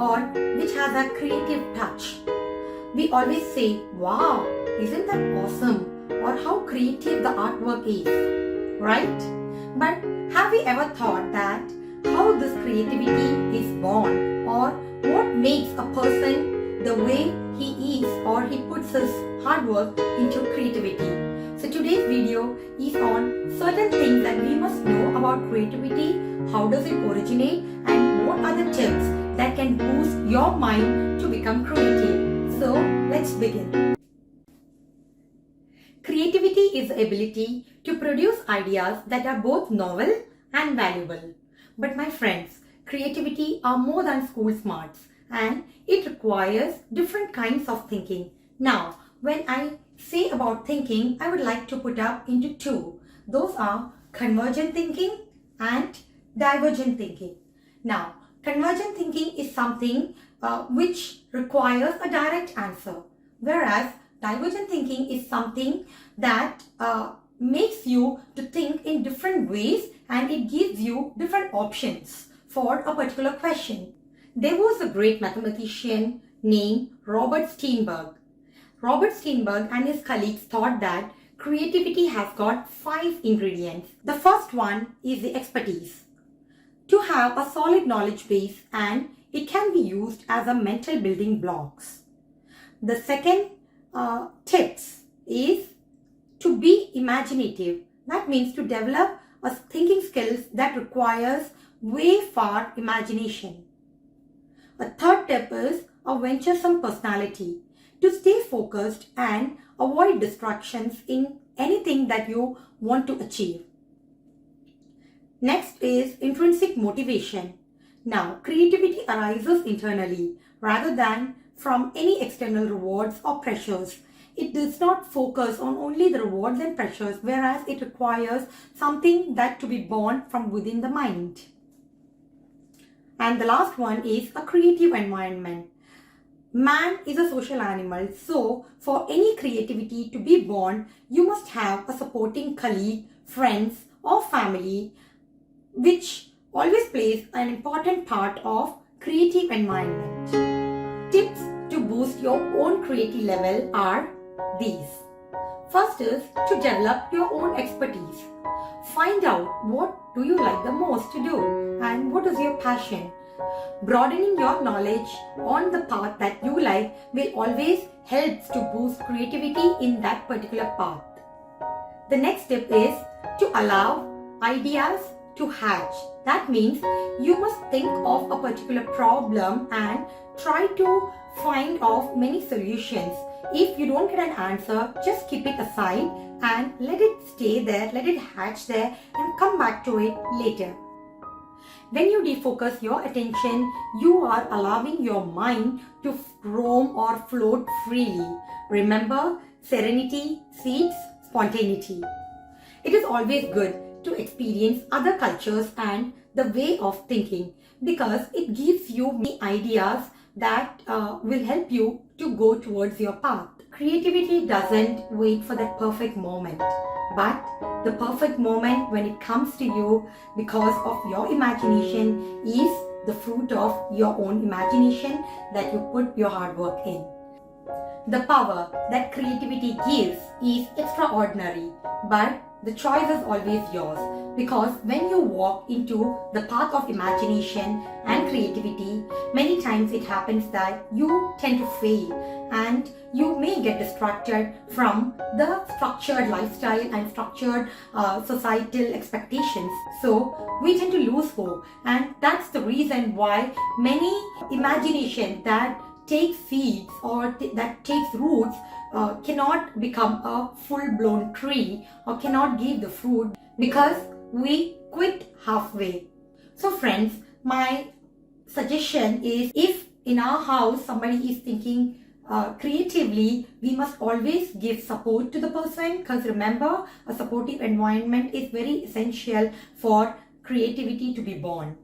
or which has a creative touch. We always say, wow, isn't that awesome? Or how creative the artwork is, right? But have we ever thought that how this creativity is born, or what makes a person the way he is, or he puts his hard work into creativity? So today's video is on certain things that we must know about creativity, how does it originate, and what are the tips that can boost your mind to become creative. So let's begin. Creativity is the ability to produce ideas that are both novel and valuable. But my friends, creativity are more than school smarts, and it requires different kinds of thinking. Now, when I say about thinking, I would like to put up into two. Those are convergent thinking and divergent thinking. Now, convergent thinking is something which requires a direct answer, whereas divergent thinking is something that makes you to think in different ways, and it gives you different options for a particular question. There was a great mathematician named Robert Steenberg. Robert Steenberg and his colleagues thought that creativity has got 5 ingredients. The first one is the expertise. To have a solid knowledge base, and it can be used as a mental building blocks. The second tips is to be imaginative. That means to develop a thinking skills that requires way far imagination. A third tip is a venturesome personality, to stay focused and avoid distractions in anything that you want to achieve. Next is intrinsic motivation. Now, creativity arises internally rather than from any external rewards or pressures. It does not focus on only the rewards and pressures, whereas it requires something that to be born from within the mind. And the last one is a creative environment. Man is a social animal, so for any creativity to be born, you must have a supporting colleague, friends or family, which always plays an important part of creative environment. Tips to boost your own creative level are these. First is to develop your own expertise. Find out what do you like the most to do and what is your passion. Broadening your knowledge on the path that you like will always help to boost creativity in that particular path. The next step is to allow ideas to hatch. That means you must think of a particular problem and try to find of many solutions. If you don't get an answer, just keep it aside and let it stay there, let it hatch there, and come back to it later. When you defocus your attention, you are allowing your mind to roam or float freely. Remember, serenity seeks spontaneity. It is always good to experience other cultures and the way of thinking, because it gives you many ideas that will help you to go towards your path. Creativity doesn't wait for that perfect moment, but the perfect moment when it comes to you because of your imagination is the fruit of your own imagination that you put your hard work in. The power that creativity gives is extraordinary, but the choice is always yours, because when you walk into the path of imagination and creativity, many times it happens that you tend to fail and you may get distracted from the structured lifestyle and structured societal expectations. So we tend to lose hope, and that's the reason why many imagination that takes seeds or that takes roots cannot become a full-blown tree or cannot give the fruit, because we quit halfway. So friends, my suggestion is, if in our house somebody is thinking creatively, we must always give support to the person, because remember, a supportive environment is very essential for creativity to be born.